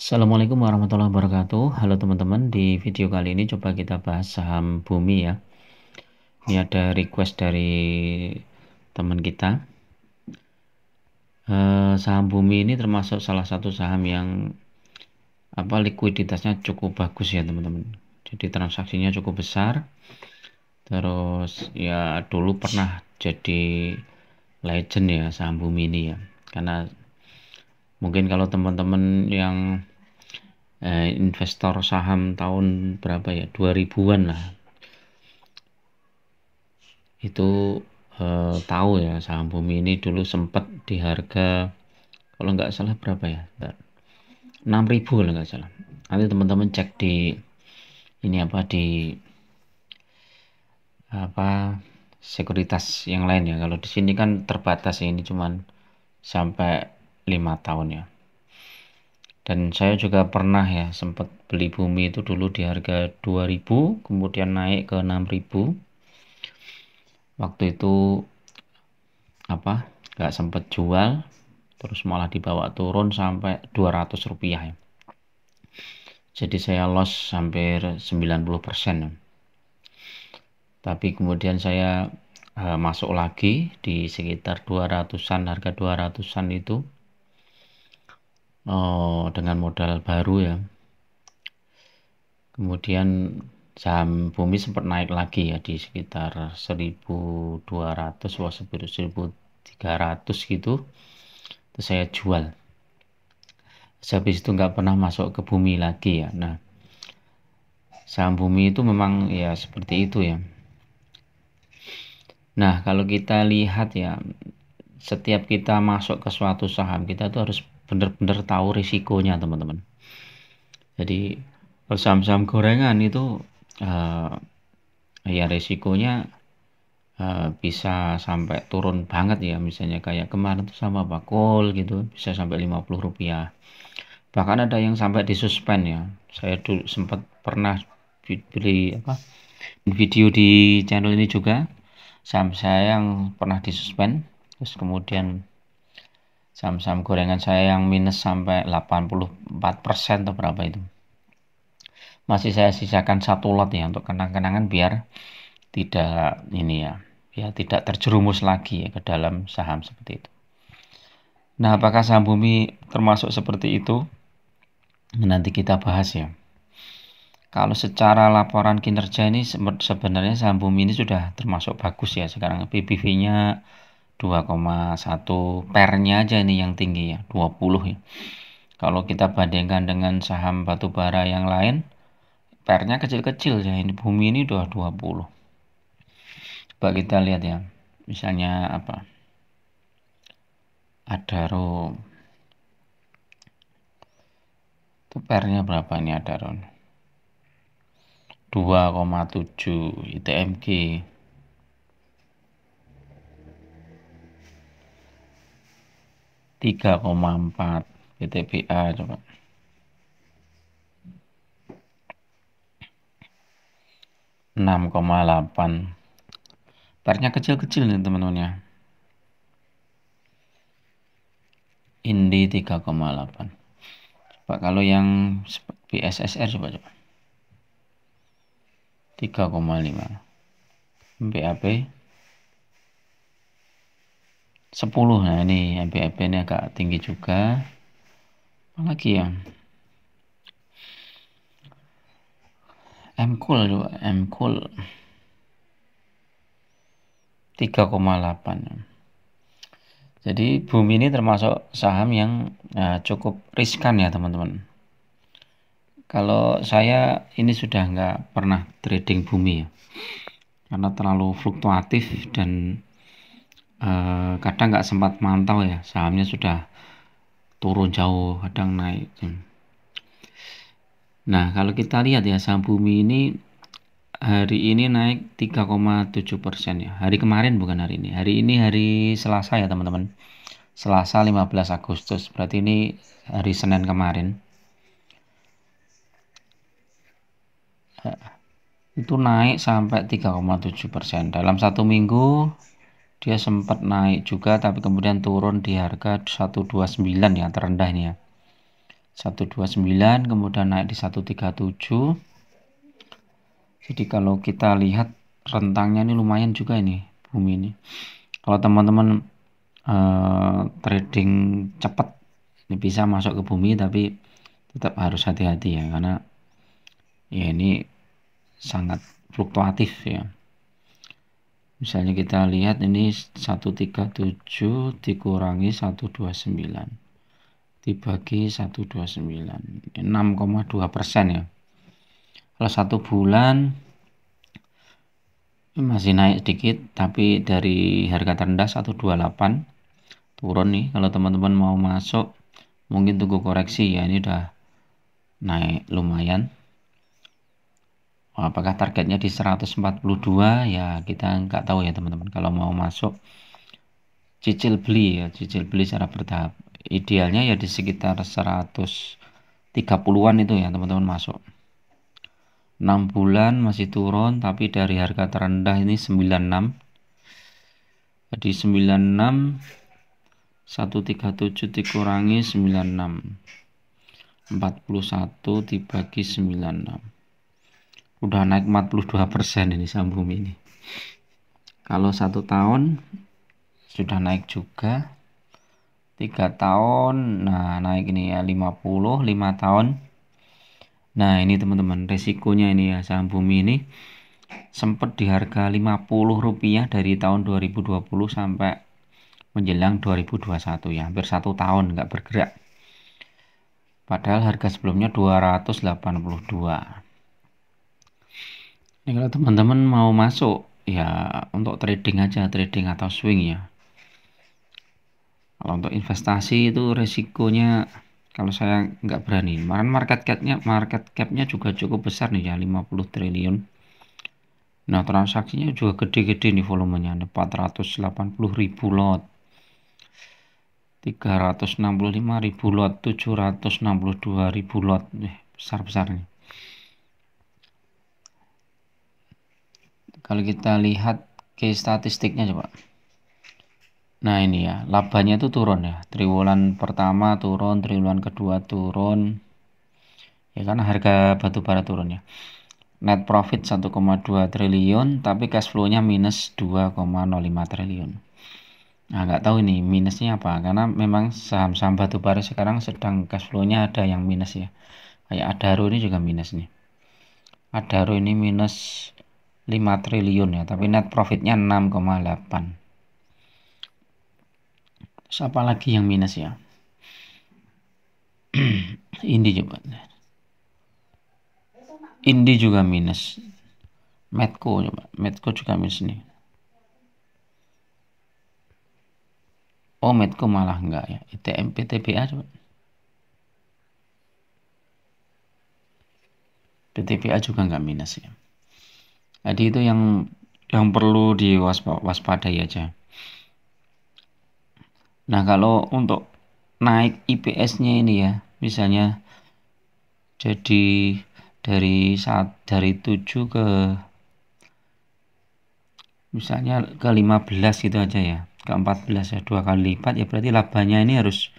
Assalamualaikum warahmatullahi wabarakatuh. Halo teman-teman, di video kali ini coba kita bahas saham Bumi ya. Ini ada request dari teman kita. Saham Bumi ini termasuk salah satu saham yang likuiditasnya cukup bagus ya teman-teman. Jadi transaksinya cukup besar. Terus ya dulu pernah jadi legend ya saham Bumi ini ya. Karena mungkin kalau teman-teman yang investor saham tahun berapa ya, 2000-an lah, itu tahu ya saham Bumi ini dulu sempat di harga, kalau nggak salah berapa ya, 6.000 kalau nggak salah. Nanti teman-teman cek di ini di sekuritas yang lain ya. Kalau di sini kan terbatas ya, ini cuman sampai 5 tahun ya. Dan saya juga pernah ya sempat beli Bumi itu dulu di harga 2000, kemudian naik ke 6000. Waktu itu nggak sempat jual, terus malah dibawa turun sampai 200 rupiah ya. Jadi saya loss hampir 90% ya. Tapi kemudian saya masuk lagi di sekitar 200-an, harga 200-an itu dengan modal baru ya. Kemudian saham Bumi sempat naik lagi ya di sekitar 1200 1300 gitu. Terus saya jual. Habis itu nggak pernah masuk ke Bumi lagi ya. Nah, saham Bumi itu memang ya seperti itu ya. Nah, kalau kita lihat ya, setiap kita masuk ke suatu saham, kita tuh harus benar-benar tahu risikonya teman-teman. Jadi saham-saham gorengan itu ya risikonya bisa sampai turun banget ya. Misalnya kayak kemarin tuh sama Bakul gitu, bisa sampai 50 rupiah. Bahkan ada yang sampai disuspend ya. Saya dulu sempat pernah beli video di channel ini juga, saham saya yang pernah disuspend. Terus kemudian saham-saham gorengan saya yang minus sampai 84% atau berapa itu. Masih saya sisakan satu lot ya untuk kenang-kenangan biar tidak tidak terjerumus lagi ya ke dalam saham seperti itu. Nah, apakah saham Bumi termasuk seperti itu? Nanti kita bahas ya. Kalau secara laporan kinerja ini sebenarnya saham Bumi ini sudah termasuk bagus ya. Sekarang PBV-nya 2,1, pernya aja ini yang tinggi ya, 20 ya. Kalau kita bandingkan dengan saham batubara yang lain, pernya kecil-kecil ya. Ini Bumi ini udah 20. Coba kita lihat ya. Misalnya Adaro. Itu pernya berapa ini Adaro? 2,7, ITMG 3,4, PTBA coba 6,8. Pernya kecil-kecil nih teman-teman ya. Indi 3,8. Coba kalau yang BSSR coba 3,5. MBAP 10. Nah ini MBAP ini agak tinggi juga. Apalagi ya, MKUL coba, MKUL 3,8. Jadi Bumi ini termasuk saham yang cukup riskan ya teman-teman. Kalau saya ini sudah nggak pernah trading Bumi ya, karena terlalu fluktuatif dan kadang nggak sempat mantau ya, sahamnya sudah turun jauh, kadang naik. Nah, kalau kita lihat ya, saham Bumi ini hari ini naik 3,7% ya. Hari kemarin bukan hari ini. Hari ini hari Selasa ya teman-teman. Selasa 15 Agustus. Berarti ini hari Senin kemarin. Itu naik sampai 3,7%. Dalam satu minggu dia sempat naik juga, tapi kemudian turun di harga 129 ya, terendah ini ya. 129, kemudian naik di 137. Jadi kalau kita lihat rentangnya ini lumayan juga ini bumi ini. Kalau teman-teman trading cepat ini bisa masuk ke bumi, tapi tetap harus hati-hati ya, karena ya ini sangat fluktuatif ya. Misalnya kita lihat ini 137 dikurangi 129 dibagi 129, 6,2% ya. Kalau 1 bulan masih naik sedikit, tapi dari harga terendah 128 turun nih. Kalau teman-teman mau masuk mungkin tunggu koreksi ya, ini udah naik lumayan. Apakah targetnya di 142 ya, kita nggak tahu ya teman-teman. Kalau mau masuk cicil beli ya, cicil beli secara bertahap. Idealnya ya di sekitar 130-an itu ya teman-teman masuk. 6 bulan masih turun, tapi dari harga terendah ini 96. Jadi 96 137 dikurangi 96, 41 dibagi 96. Udah naik 42% ini saham bumi ini. Kalau 1 tahun sudah naik juga. 3 tahun nah naik ini ya 50, 5 tahun. Nah ini teman-teman resikonya ini ya, saham bumi ini sempat di harga Rp50 dari tahun 2020 sampai menjelang 2021 ya, hampir 1 tahun nggak bergerak. Padahal harga sebelumnya 282. Ini kalau teman-teman mau masuk ya untuk trading aja, trading atau swing ya. Kalau untuk investasi itu resikonya kalau saya nggak berani. Kemarin market capnya juga cukup besar nih ya, 50 triliun. Nah transaksinya juga gede-gede nih volumenya, 480.000 lot, 365.000 lot, 762.000 lot, besar-besar nih. Kalau kita lihat ke statistiknya coba. Nah ini ya, labanya itu turun ya, triwulan pertama turun, triwulan kedua turun, ya karena harga batu bara turun ya. Net profit 1,2 triliun, tapi cash flow-nya minus 2,05 triliun. Nah nggak tahu ini minusnya apa, karena memang saham-saham batu bara sekarang sedang cash flow-nya ada yang minus ya. Kayak Adaro ini juga minus nih. Adaro ini minus 5 triliun ya, tapi net profitnya 6,8. Terus apa lagi yang minus ya? Indi coba. Indi juga minus. Medco coba. Medco juga minus nih. Oh, Medco malah enggak ya. ITM PTBA coba. PTBA juga enggak minus ya. Jadi itu yang perlu diwaspadai aja. Nah, kalau untuk naik IPS-nya ini ya, misalnya jadi dari 7 ke misalnya ke 15 gitu aja ya, ke 14 ya, 2 kali lipat ya, berarti labanya ini harus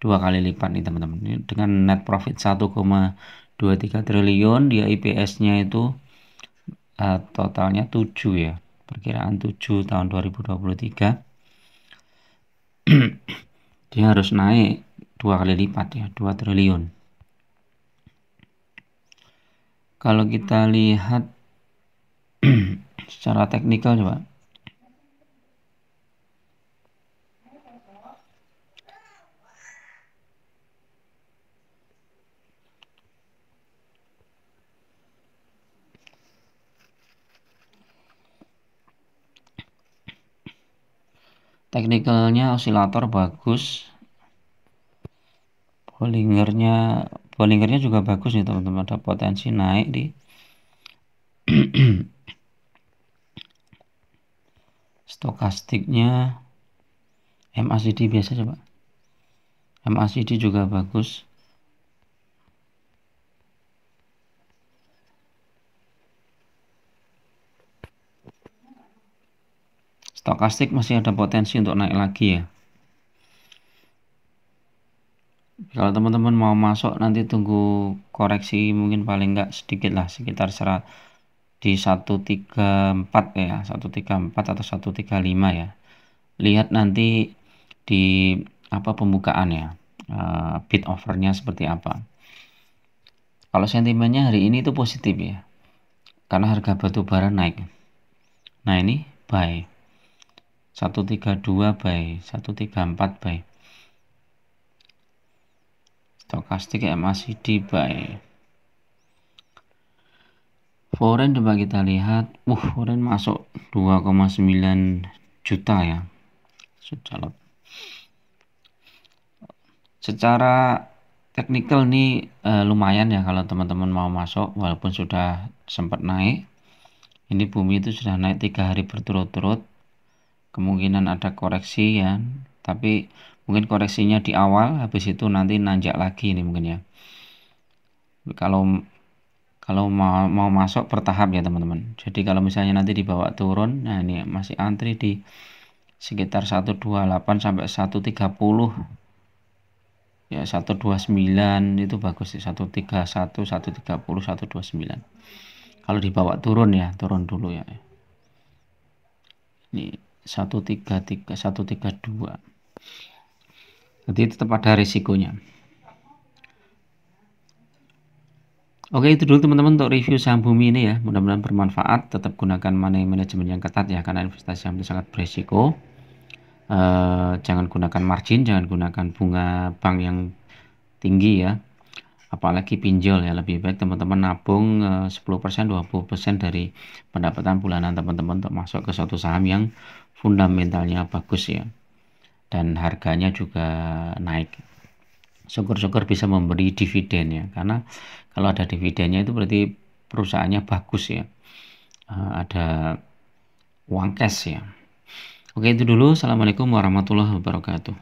2 kali lipat nih teman-teman. Dengan net profit 1,23 triliun, dia IPS-nya itu totalnya 7 ya, perkiraan 7 tahun 2023. Dia harus naik 2 kali lipat ya, 2 triliun. Kalau kita lihat secara teknikal coba. Teknikalnya osilator bagus. Bollingernya juga bagus nih teman-teman, ada potensi naik di stokastiknya. MACD biasa coba. MACD juga bagus. Stokastik masih ada potensi untuk naik lagi ya. Kalau teman-teman mau masuk nanti tunggu koreksi mungkin paling enggak sedikit lah, sekitar di 134 ya, 134 atau 135 ya. Lihat nanti di apa pembukaan ya, bid offernya seperti apa. Kalau sentimennya hari ini itu positif ya, karena harga batu bara naik. Nah ini buy 132 buy, 134 buy. Stokastik MACD buy. Foreign coba kita lihat. Foreign masuk 2,9 juta ya. Sudah. Secara teknikal ini lumayan ya kalau teman-teman mau masuk, walaupun sudah sempat naik. Ini bumi itu sudah naik 3 hari berturut-turut. Kemungkinan ada koreksi ya, tapi mungkin koreksinya di awal, habis itu nanti nanjak lagi ini mungkin ya. Kalau mau masuk bertahap ya teman-teman. Jadi kalau misalnya nanti dibawa turun, nah ini masih antri di sekitar 128 sampai 130 ya, 129 itu bagus sih, 131 130 129. Kalau dibawa turun ya, turun dulu ya. Ini 133 132. Jadi tetap ada risikonya. Oke, itu dulu teman-teman untuk review saham bumi ini ya. Mudah-mudahan bermanfaat. Tetap gunakan money management yang ketat ya, karena investasi saham itu sangat berisiko. Jangan gunakan margin, jangan gunakan bunga bank yang tinggi ya, apalagi pinjol ya. Lebih baik teman-teman nabung 10% 20% dari pendapatan bulanan teman-teman untuk masuk ke suatu saham yang fundamentalnya bagus ya, dan harganya juga naik. Syukur-syukur bisa memberi dividen ya, karena kalau ada dividennya itu berarti perusahaannya bagus ya, ada uang cash ya. Oke, itu dulu. Assalamualaikum warahmatullahi wabarakatuh.